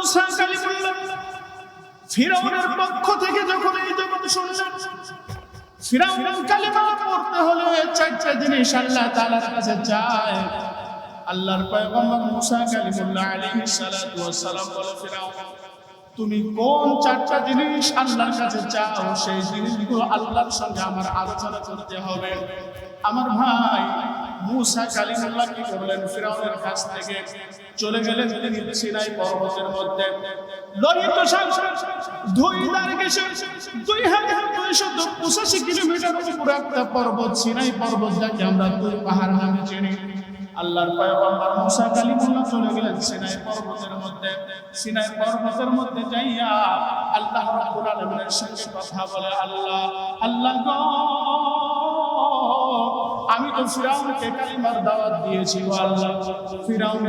মুসা কালিমুল্লাহ ফিরআউনের পক্ষ থেকে যখন এই জগৎ শুনলেন ফিরআউন কালিমা পড়তে হলে চারটা জিনিস আল্লাহ তাআলার কাছে চায়। আল্লাহর পয়গম্বর মুসা কালিমুল্লাহ আলাইহিস সালাতু ওয়াস সালাম বলে, ফিরআউন তুমি কোন চারটা জিনিস আল্লাহর কাছে চাও সেই জিনিসগুলো আল্লাহর সঙ্গে আমার আলোচনা করতে হবে। আমার ভাই মুসা কালিমুল্লাহ কি করলেন, ফিরআউনের কাছ থেকে চলে গেলেন তিনি সিনাই পর্বতের মধ্যে। লোহিত সাগর দুই ধারে ঘেঁষে 2285 কিলোমিটার উপরে একটা পর্বত, সিনাই পর্বত, যাকে আমরা দুই পাহাড় নামে চিনি। আল্লাহর পয়গম্বর মুসা কালিমুল্লাহ চলে গেলেন সিনাই পর্বতের মধ্যে। সিনাই পর্বতের মধ্যে যাইয়া আল্লাহ রাব্বুল আলামিনের সঙ্গে কথা বলে, আল্লাহ গো, আমি তো ফিরআউনকে কালিমার দাওয়াত দিয়েছি, ও আল্লাহ, ফিরআউন